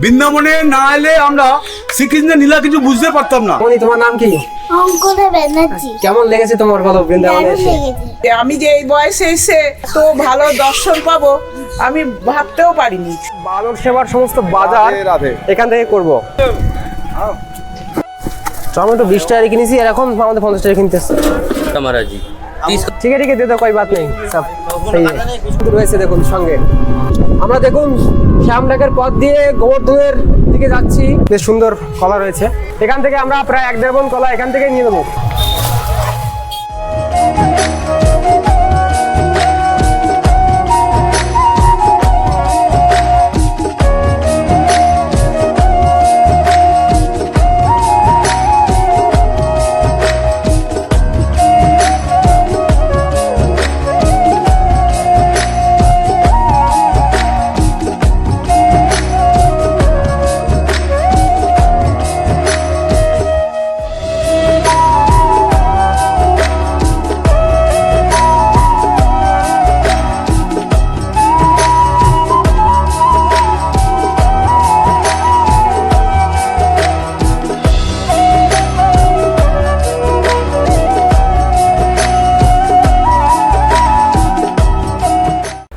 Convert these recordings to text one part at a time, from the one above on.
বৃন্দাবনে না এলে আমরা শ্রীকৃষ্ণের লীলা কিছু বুঝতে পারতাম না। তোমার নাম কি? কেমন লেগেছে তোমার বলো বৃন্দাবনে এসে? আমি যে এই বয়সে এসে তো ভালো দর্শন পাবো আমি ভাবতেও পারিনি। বানর সেবার সমস্ত বাজার এখান থেকে করবো। টমেটো 20 টাকা কিনেছি, আর এখন আমাদের 50 টাকা কিনতেছে। ঠিক আছে দিয়ে দাও, কোই বাত নেই, সব সেই রয়েছে দেখুন সঙ্গে। আমরা দেখুন শ্যামডাকের পথ দিয়ে গোবর্ধনের দিকে যাচ্ছি। বেশ সুন্দর কলা রয়েছে, এখান থেকে আমরা প্রায় 1-1.5 মণ কলা এখান থেকে নিয়ে নেবো।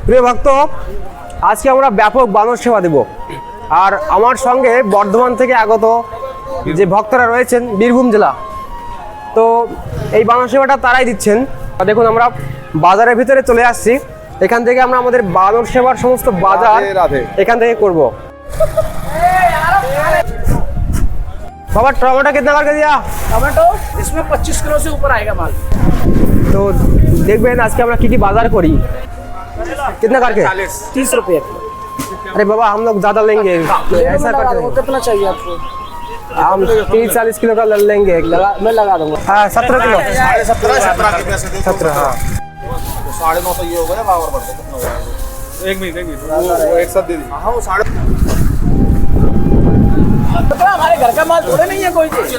প্রিয় ভক্ত, আজকে আমরা ব্যাপক বানর সেবা দেব। আর আমার সঙ্গে বর্ধমান থেকে আগত যে ভক্তরা রয়েছেন, বীরভূম জেলা, তো এই বানর সেবাটা তারাই দিচ্ছেন। দেখুন আমরা বাজারের ভিতরে চলে আসছি, এখান থেকে আমরা আমাদের বানর সেবার সমস্ত বাজার এখান থেকে করব। বাবা টমেটো कितना करके दिया? टमाटो इसमें 25 किलो से ऊपर आएगा माल। তো দেখবেন আজকে আমরা কি কি বাজার করি। कितना करके? 30 रुपये। अरे बाबा हम लोग ज्यादा लेंगे, ऐसा करके कितना चाहिए आपको? हम 30-40 किलो का लेंगे। मैं लगा दूंगा। हाँ 17 किलो। 17 हाँ। 950 ये हो गया ना, और बढ़ गया कितना हुआ? एक मिनट वो एक साथ दे दी। हाँ वो 3.5 हमारे घर का माल थोड़े नहीं है कोई चीज।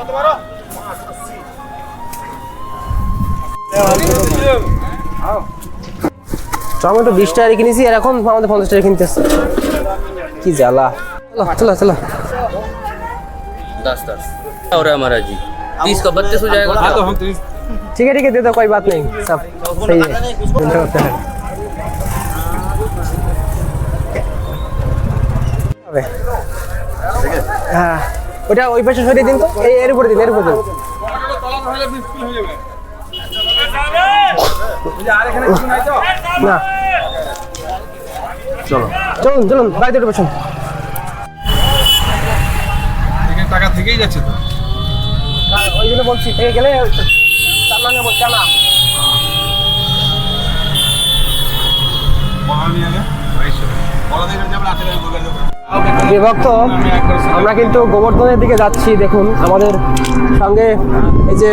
तुम्हारा টমেটো 20 টাকা কিনেছি, আর এখন আমাদের 50 টাকা কিনতেছে। কি জ্বালা। চলো চলো 10 और है हमारा जी 30 का 32 हो जाएगा। हाँ तो हम 30 ठीक है दे दो, कोई बात नहीं, सब सही है। হ্যাঁ ওটা ওই পাশে সরিয়ে দিন তো, এর উপরে দিন, এর উপরে দিন। না চলুন চলুন বাইরে দুটো বসুন। এখানে টাকা থেকেই যাচ্ছে তো। ওই জন্য বলছি থেকে গেলে তার মানে বলছে না। ভক্ত আমরা কিন্তু গোবর্ধনের দিকে যাচ্ছি। দেখুন আমাদের সঙ্গে এই যে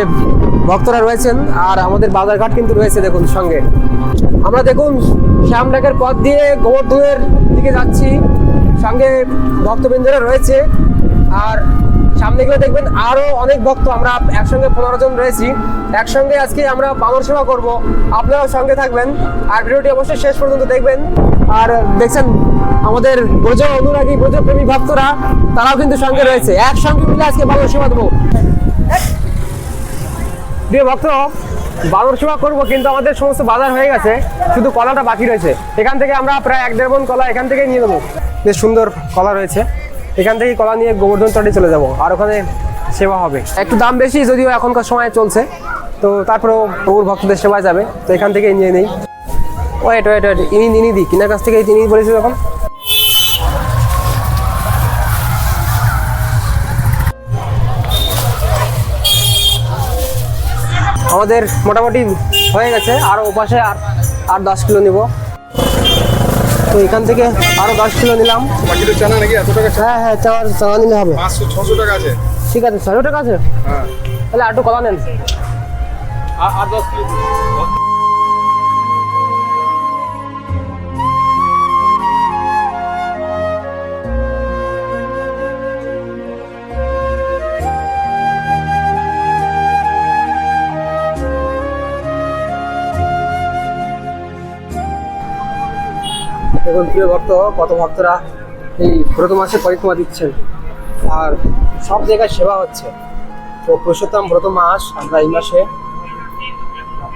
ভক্তরা রয়েছেন, আর আমাদের বাজারঘাট কিন্তু রয়েছে দেখুন সঙ্গে। আমরা দেখুন শ্যামডাকের পথ দিয়ে গোবর্ধনের দিকে যাচ্ছি, সঙ্গে ভক্তবৃন্দরা রয়েছে। আর সামনে গেলে দেখবেন আরো অনেক ভক্ত, আমরা একসঙ্গে 15 জন রয়েছি। একসঙ্গে আজকে আমরা বানর সেবা করব, আপনারাও সঙ্গে থাকবেন আর ভিডিওটি অবশ্যই শেষ পর্যন্ত দেখবেন। আর দেখছেন আমাদের ব্রজ অনুরাগী ব্রজপ্রেমী ভক্তরা, তারাও কিন্তু সঙ্গে রয়েছে। একসঙ্গে মিলে আজকে বানর সেবা দেবো। প্রিয় ভক্ত, বানর সেবা করবো, কিন্তু আমাদের সমস্ত বাজার হয়ে গেছে, শুধু কলাটা বাকি রয়েছে। এখান থেকে আমরা প্রায় 1-1.5 মণ কলা এখান থেকে নিয়ে নেবো। বেশ সুন্দর কলা রয়েছে, এখান থেকে কলা নিয়ে গোবর্ধন তটে চলে যাব, আর ওখানে সেবা হবে। একটু দাম বেশি, যদিও এখনকার সময় চলছে, তো তারপরেও প্রভুর ভক্তদের সেবায় যাবে, তো এখান থেকে নিয়ে নেই। ওয়েট ওয়েট ওয়েট ইনি দিই কিনার কাছ থেকে তিনি বলেছি যখন। আমাদের মোটামুটি হয়ে গেছে, আর ওপাশে আর 10 কিলো নিব। তো এখান থেকে আরো 10 কিলো নিলাম। কিলো চানা নাকি এত টাকা? হ্যাঁ হ্যাঁ চানা নিলে হবে। 500-600 টাকা আছে। ঠিক আছে 600 টাকা আছে। হ্যাঁ তাহলে আর একটু কলা নেন। আর 10 কিলো। দেখুন প্রিয় ভক্ত, কত ভক্তরা এই ব্রত মাসে পরিক্রমা দিচ্ছেন আর সব জায়গায় সেবা হচ্ছে। তো পুরুষোত্তম ব্রত মাস, আমরা এই মাসে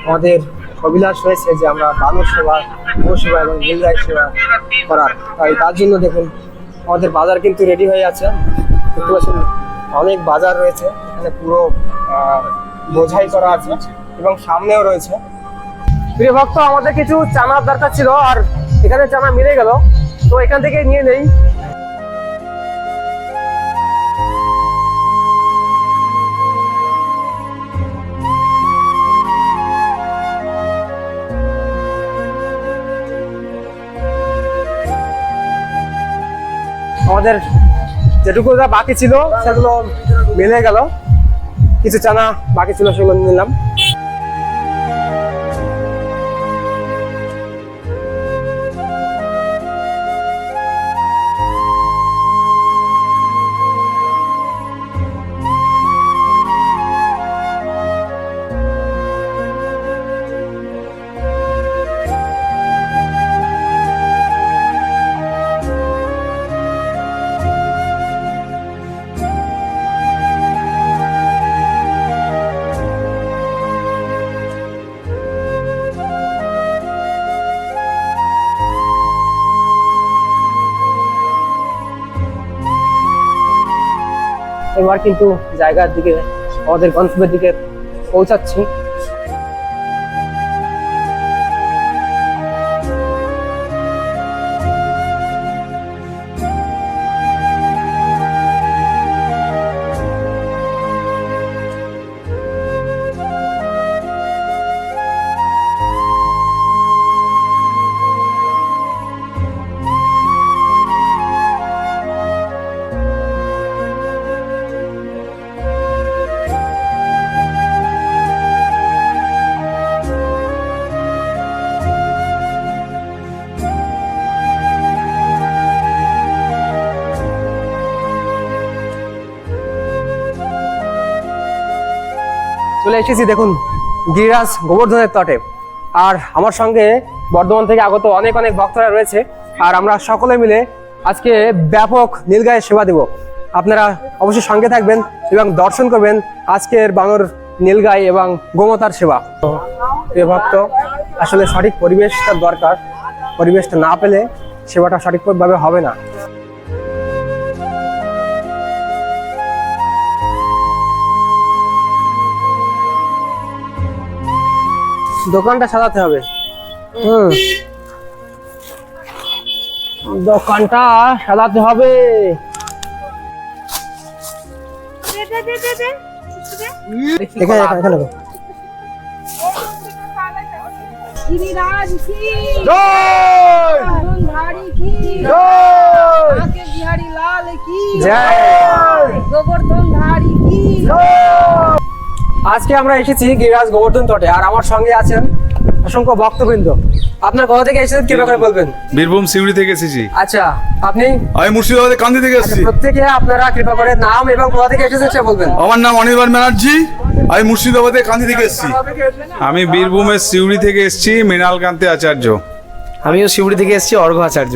আমাদের অভিলাষ রয়েছে যে আমরা বানর সেবা, গো সেবা এবং নীলগাই সেবা করার। তাই তার জন্য দেখুন আমাদের বাজার কিন্তু রেডি হয়ে আছে। দেখতে পাচ্ছেন অনেক বাজার রয়েছে, এখানে পুরো বোঝাই করা আছে এবং সামনেও রয়েছে। প্রিয় ভক্ত, আমাদের কিছু চানার দরকার ছিল আর এখানে চানা মিলে গেল, তো এখান থেকে নিয়ে নেই। আমাদের যেটুকু যা বাকি ছিল সেগুলো মিলে গেল, কিছু চানা বাকি ছিল সেগুলো নিলাম। এবার কিন্তু জায়গার দিকে, আমাদের গন্তব্যের দিকে পৌঁছাচ্ছি। চলে এসেছি দেখুন গিরিরাজ গোবর্ধনের তটে, আর আমার সঙ্গে বর্ধমান থেকে আগত অনেক অনেক ভক্তরা রয়েছে, আর আমরা সকলে মিলে আজকে ব্যাপক নীলগাইয়ের সেবা দেব। আপনারা অবশ্যই সঙ্গে থাকবেন এবং দর্শন করবেন আজকের বানর নীলগাই এবং গোমাতার সেবা। প্রিয় ভক্ত, আসলে সঠিক পরিবেশটা দরকার, পরিবেশটা না পেলে সেবাটা সঠিকভাবে হবে না। দোকানটা সাজাতে হবে। দোকানটা সাজাতে হবে। এখানে गिरिराज की জয়, धारी की জয়, आके बिहारी लाल की জয়। गोवर्धन धारी की আজকে আমরা এসেছি গিরিরাজ গোবর্ধন তটে, আর আমার সঙ্গে আছেন অসংখ্য ভক্তবৃন্দ। আপনার কোথা থেকে এসেছেন কি ব্যাপারে বলবেন? বীরভূম সিউড়ি থেকে এসেছি। আচ্ছা, আপনি? আমি মুর্শিদাবাদের কান্দি থেকে আচ্ছা, এসেছি। প্রত্যেকে আপনারা কৃপা করে নাম এবং কোথা থেকে এসেছেন সে বলবেন। আমার নাম অনির্বাণ ব্যানার্জি, আমি মুর্শিদাবাদের কান্দি থেকে এসেছি। আমি বীরভূমের সিউড়ি থেকে এসেছি, মৃণালকান্তি আচার্য। আমিও শিউড়ি থেকে এসেছি, অর্ঘ আচার্য।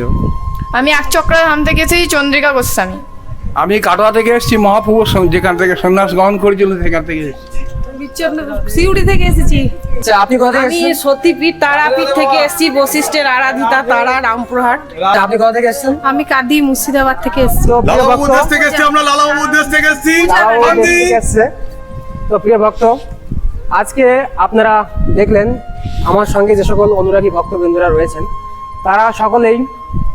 আমি একচক্রা ধাম থেকে এসেছি, চন্দ্রিকা গোস্বামী। আমি কাটোয়া থেকে এসেছি, মহাপ্রভু যেখান থেকে সন্ন্যাস গ্রহণ করেছিল সেখান থেকে এসেছি। সিউড়ি থেকে এসেছি। আচ্ছা, আপনি কোথা থেকে আমি এসেছেন? সতীপীঠ তারাপীঠ থেকে এসেছি, বশিষ্ঠের আরাধিতা তারা, রামপুরহাট। আচ্ছা, আপনি কোথা থেকে এসেছেন? আমি কাদি মুর্শিদাবাদ থেকে এসেছি। তো প্রিয় ভক্ত, থেকে এসেছি, আমরা লালাবাবুর দেশ থেকে এসেছি। তারাও দেশ থেকে এসেছে। তো প্রিয় ভক্ত, আজকে আপনারা দেখলেন আমার সঙ্গে যে সকল অনুরাগী ভক্তবৃন্দরা রয়েছেন, তারা সকলেই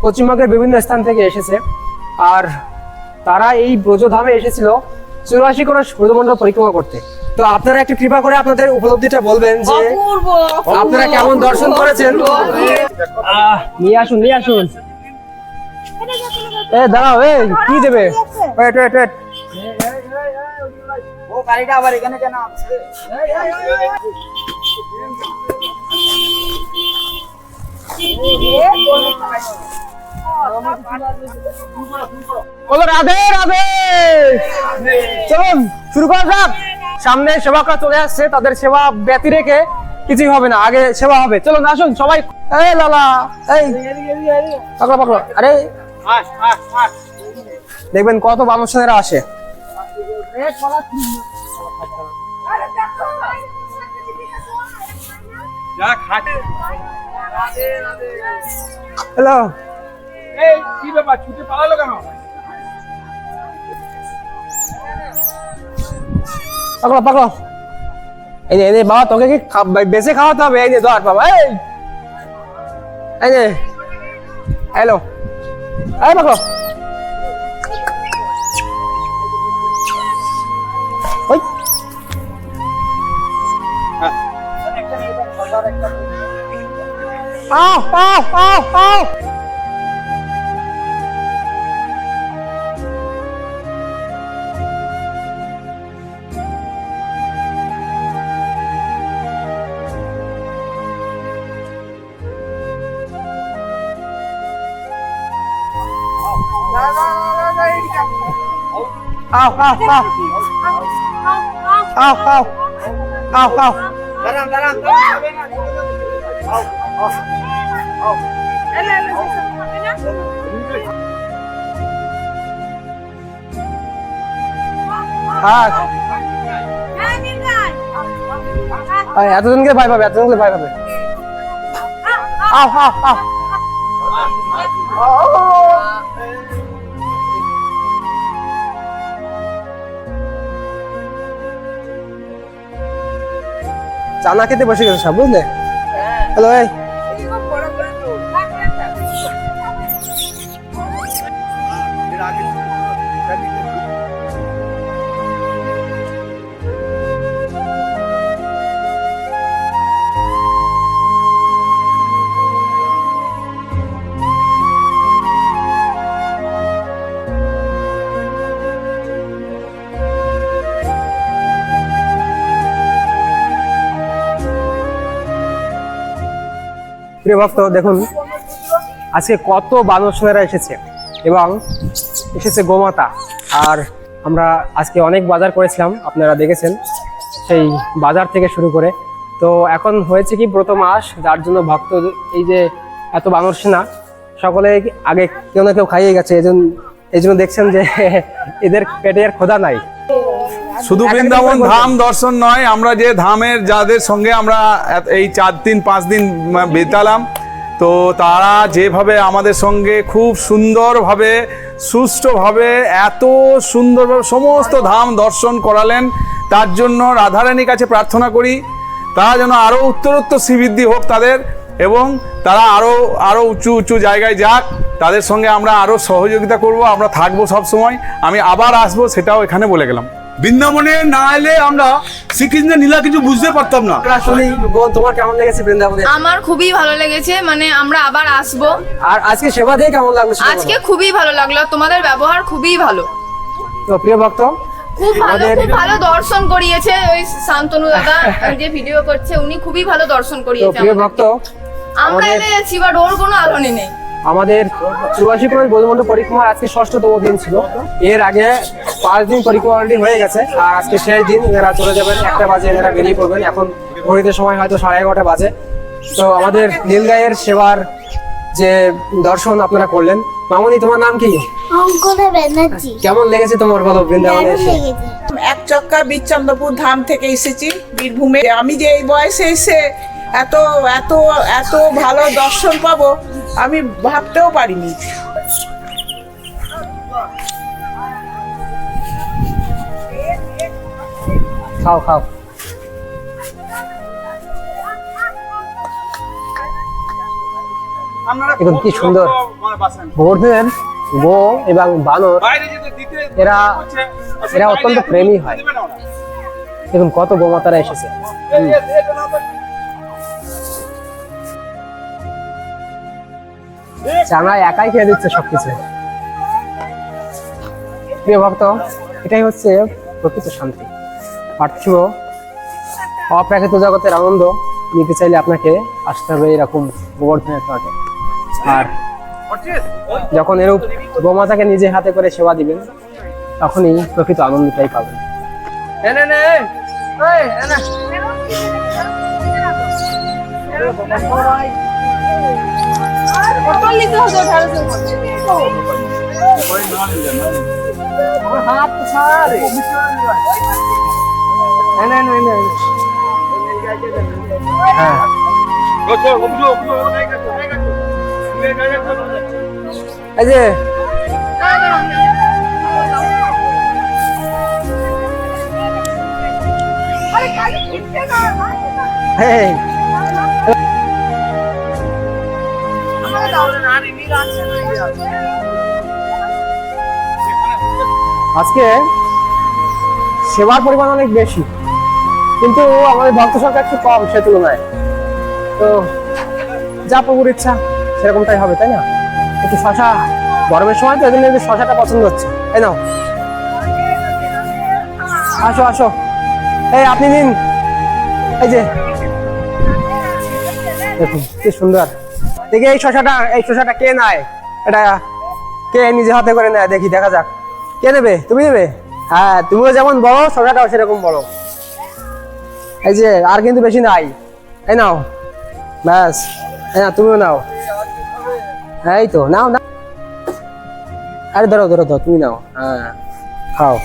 পশ্চিমবঙ্গের বিভিন্ন স্থান থেকে এসেছে, আর তারা এই ব্রজধামে এসেছিল 84 কোটি ব্রজমণ্ডল পরিক্রমা করতে। তো আপনারা একটু কৃপা করে আপনাদের উপলব্ধিটা বলবেন যে অপূর্ব, আপনারা কেমন দর্শন করেছেন। নিয়ে আসুন, নিয়ে আসুন। এ দাঁড়াও, এ কি দেবে? Wait wait wait. ও গাড়িটা আবার এখানে কেন আছে? বলো রাধে রাধে। চলুন শুরু করা যাক। সামনে সেবকরা চলে আসছে, তাদের সেবা ব্যতি রেখে কিছুই হবে না, আগে সেবা হবে। চলো না, আসুন সবাই। এই লালা, এই পাকড়া পাকড়া, আরে দেখবেন কত মানুষেরা আসে। হ্যালো, কি ব্যাপার, ছুটে পালালো কেন? পাকড়া পাকড়া, এই যে বাবা, তোকে কি বেঁচে খাওয়াতে হবে? এই যে ধর বাবা, এই যে হ্যালো, এই পাকড়া, ওই আও আও আও আও। Ao, ao, ao. Ao, ao. Ao, ao. এতজনকে ভয় পাবে, এতজনকে ভয় পাবে। আও আও আও। চানা খেতে বসে গেছে সব, বুঝলে? হ্যালো, এই প্রিয় ভক্ত, দেখুন আজকে কত বানর সেনারা এসেছে এবং এসেছে গোমাতা। আর আমরা আজকে অনেক বাজার করেছিলাম, আপনারা দেখেছেন, সেই বাজার থেকে শুরু করে। তো এখন হয়েছে কি প্রথম মাস, যার জন্য ভক্ত এই যে এত বানর সেনা সকলে আগে কেউ না কেউ খাইয়ে গেছে। এই জন্য দেখছেন যে এদের পেটে আর ক্ষুধা নাই। শুধু বৃন্দাবন ধাম দর্শন নয়, আমরা যে ধামের যাদের সঙ্গে আমরা এই 4-5 দিন বিতালাম, তো তারা যেভাবে আমাদের সঙ্গে খুব সুন্দরভাবে সুষ্ঠুভাবে এত সুন্দরভাবে সমস্ত ধাম দর্শন করালেন, তার জন্য রাধারানীর কাছে প্রার্থনা করি তারা যেন আরও উত্তরোত্তর শ্রীবৃদ্ধি হোক তাদের, এবং তারা আরও উঁচু উঁচু জায়গায় যাক। তাদের সঙ্গে আমরা আরও সহযোগিতা করব, আমরা থাকবো সব সময়। আমি আবার আসবো, সেটাও এখানে বলে গেলাম। বৃন্দাবনে না এলে আমরা শ্রীকৃষ্ণের লীলা কিছু বুঝতে পারতাম না। আসলে তোমার কেমন লেগেছে বৃন্দাবনে? আমার খুবই ভালো লেগেছে, মানে আমরা আবার আসবো। আর আজকে সেবা দিয়ে কেমন লাগলো? আজকে খুবই ভালো লাগলো, তোমাদের ব্যবহার খুবই ভালো। তো প্রিয় ভক্ত, খুব ভালো, খুব ভালো দর্শন করিয়েছে ওই শান্তনু দাদা যে ভিডিও করছে, উনি খুবই ভালো দর্শন তো করিয়েছে। প্রিয় ভক্ত, আমরা এসেছি বাট ওর কোনো আলোনি নেই। আমাদের 84 কোটি ব্রজমণ্ডল পরিক্রমার আজকে 6তম দিন ছিল। এর আগে 5 দিন পরিক্রমা অলরেডি হয়ে গেছে, আর আজকে শেষ দিন। এরা চলে যাবেন 1টা বাজে, এরা বেরিয়ে পড়বেন। এখন ঘড়িতে সময় হয়তো 11:30 বাজে। তো আমাদের নীলগাঁয়ের সেবার যে দর্শন আপনারা করলেন। মামনি, তোমার নাম কি? অঙ্কনা ব্যানার্জি। কেমন লেগেছে তোমার, বলো বৃন্দাবনে এসে? এক চক্কা বীরচন্দ্রপুর ধাম থেকে এসেছি বীরভূমে। আমি যে এই বয়সে এসে এত এত এত ভালো দর্শন পাবো আমি ভাবতেও পারিনি। খাও খাও। এখন কি সুন্দর গোবর্ধনের গো এবং বানর, এরা অত্যন্ত প্রেমী হয়। দেখুন কত গোমাতারা এসেছে। চানা একাই খেয়ে দিচ্ছে সবকিছু। প্রিয় ভক্ত, এটাই হচ্ছে প্রকৃত শান্তি। পার্থিব অপ্রাকৃত জগতের আনন্দ নিতে চাইলে আপনাকে আসতে হবে এরকম গোবর্ধনের তটে। আর যখন এরূপ গোমাতাকে নিজে হাতে করে সেবা দিবেন, তখনই প্রকৃত আনন্দটাই পাবেন। এই যে হ্যাঁ আজকে সেবার পরিমাণ অনেক বেশি, কিন্তু আমাদের ভক্ত সংখ্যা একটু কম সে তুলনায়। তো যা প্রভুর ইচ্ছা সেরকমটাই হবে, তাই না? একটু শশা, গরমের সময় তো, এজন্য শশাটা পছন্দ হচ্ছে। এই নাও, আসো আসো, এই আপনি নিন। এই যে দেখুন কি সুন্দর, দেখি এই শশাটা কে নেয়, এটা কে নিজে হাতে করে নেয়, দেখি, দেখা যাক। কে নেবে? তুমি নেবে? হ্যাঁ, তুমিও যেমন বড়, শশাটাও সেরকম বড়। এই যে, আর কিন্তু বেশি নাই। এই নাও, ব্যাস। হ্যাঁ, তুমিও নাও। এই তো, নাও না। আরে ধরো ধরো ধরো, তুমি নাও। হ্যাঁ, খাও।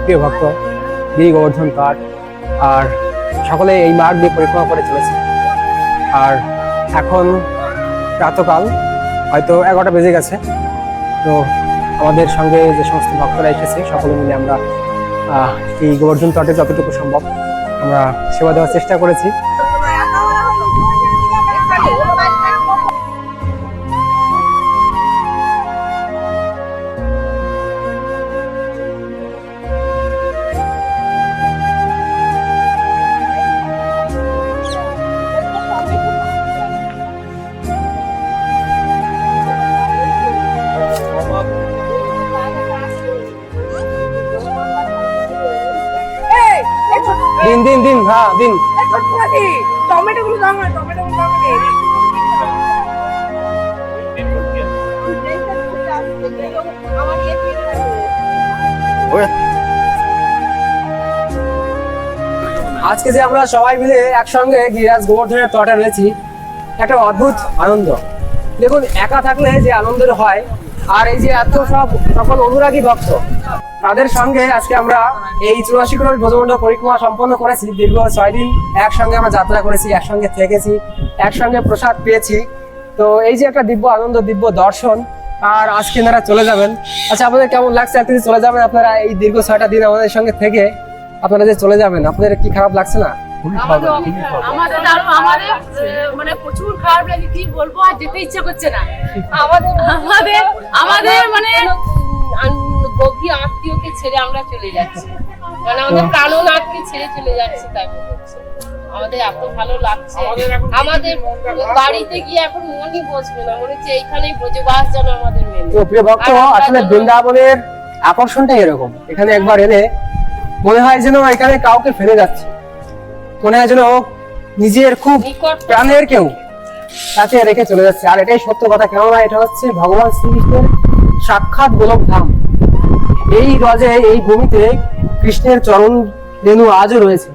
প্রিয় ভক্ত, গিরি গোবর্ধন পাঠ আর সকলে এই মার্গ দিয়ে পরিক্রমা করে চলেছে। আর এখন প্রাতকাল, হয়তো 11টা বেজে গেছে। তো আমাদের সঙ্গে যে সমস্ত ভক্তরা এসেছে সকলে মিলে আমরা এই গোবর্ধন তটে যতটুকু সম্ভব আমরা সেবা দেওয়ার চেষ্টা করেছি। দিন দিন দিন, হ্যাঁ দিন। টমেটো গুলো দাও না, টমেটো গুলো দাও না। আজকে যে আমরা সবাই মিলে একসঙ্গে গিরিরাজ গোবর্ধনের তটে রয়েছি, একটা অদ্ভুত আনন্দ। দেখুন, একা থাকলে যে আনন্দ হয়, আর এই যে এত সকল অনুরাগী ভক্ত, তাদের সঙ্গে আজকে আমরা এই 84 কিলোমিটার ব্রজমণ্ডল পরিক্রমা সম্পন্ন করেছি। দীর্ঘ 6 দিন একসঙ্গে আমরা যাত্রা করেছি, একসঙ্গে থেকেছি, একসঙ্গে প্রসাদ পেয়েছি। তো এই যে একটা দিব্য আনন্দ, দিব্য দর্শন। আর আজকে এনারা চলে যাবেন। আচ্ছা, আপনাদের কেমন লাগছে? আপনি চলে যাবেন, আপনারা এই দীর্ঘ 6টা দিন আমাদের সঙ্গে থেকে আপনারা যে চলে যাবেন, আপনাদের কি খারাপ লাগছে না? আমাদের মানে প্রচুর খারাপ লাগে, কি বলবো, আর যেতে ইচ্ছা করছে না। আমাদের মানে গভীর আত্মীয়কে ছেড়ে আমরা চলে যাচ্ছি, মানে আমাদের প্রাণনাথকে ছেড়ে চলে যাচ্ছি। তাই আমাদের এত ভালো লাগছে, আমাদের বাড়িতে গিয়ে এখন মনই বসবে না, মনে হচ্ছে এইখানেই ব্রজবাস যেন আমাদের মেন। প্রিয় ভক্ত, আসলে বৃন্দাবনের আকর্ষণটা এরকম, এখানে একবার এলে মনে হয় যেন এখানে কাউকে ফেলে যাচ্ছে, মনে হয় যেন নিজের খুব প্রাণের কেউ তাকে রেখে চলে যাচ্ছে। আর এটাই সত্য কথা, কেননা এটা হচ্ছে ভগবান শ্রীকৃষ্ণের সাক্ষাৎ গোলক ধাম। এই রজে, এই ভূমিতে কৃষ্ণের চরণ রেণু আজও রয়েছে।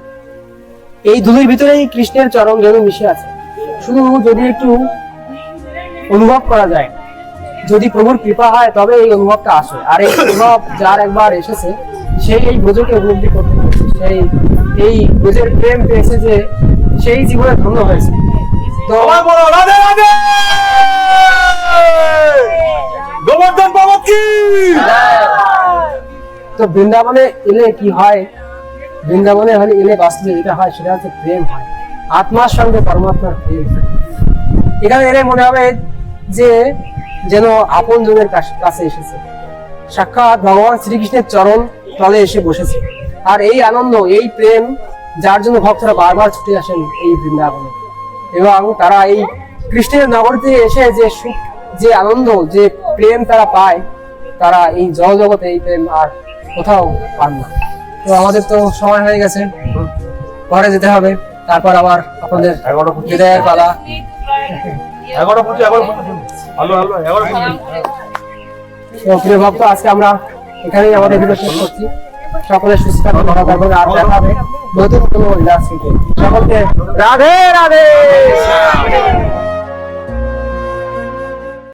এই ধুলির ভিতরেই কৃষ্ণের চরণ রেণু মিশে আছে। শুধু যদি একটু অনুভব করা যায়, যদি প্রভুর কৃপা হয়, তবে এই অনুভবটা আসে। আর এই অনুভব যার একবার এসেছে, সেই এই ব্রজকে উপলব্ধি করতে পেরেছে, সেই এই ব্রজের প্রেম পেয়েছে, যে সেই জীবনে ধন্য হয়েছে। তো গোবর্ধন বাবা কি! তো বৃন্দাবনে এলে কি হয়, বৃন্দাবনে এলে বাস্তবে যেটা হয় সেটা হচ্ছে প্রেম হয়, আত্মার সঙ্গে পরমাত্মার প্রেম। এখানে এলে মনে হবে যে যেন আপন জনের কাছে এসেছে, সাক্ষাৎ ভগবান শ্রীকৃষ্ণের চরণ তলে এসে বসেছে। আর এই আনন্দ, এই প্রেম, যার জন্য ভক্তরা বারবার ছুটে আসেন এই বৃন্দাবনে, এবং তারা এই কৃষ্ণের নগরীতে এসে যে সুখ, যে আনন্দ, যে প্রেম তারা পায়, তারা এই জগতে এই প্রেম আর কোথাও পান না। তো আমাদের তো সময় হয়ে গেছে, ঘরে যেতে হবে। তারপর আবার আপনাদের বিদায়ের পালা। তো প্রিয় ভক্ত, আজকে আমরা এখানেই আমাদের ভিডিও শেষ করছি। সকলে সুস্থ থাকুন, ভালো থাকুন, আর দেখা হবে নতুন কোনো ইলাস্ট্রিতে। সকলকে রাধে রাধে।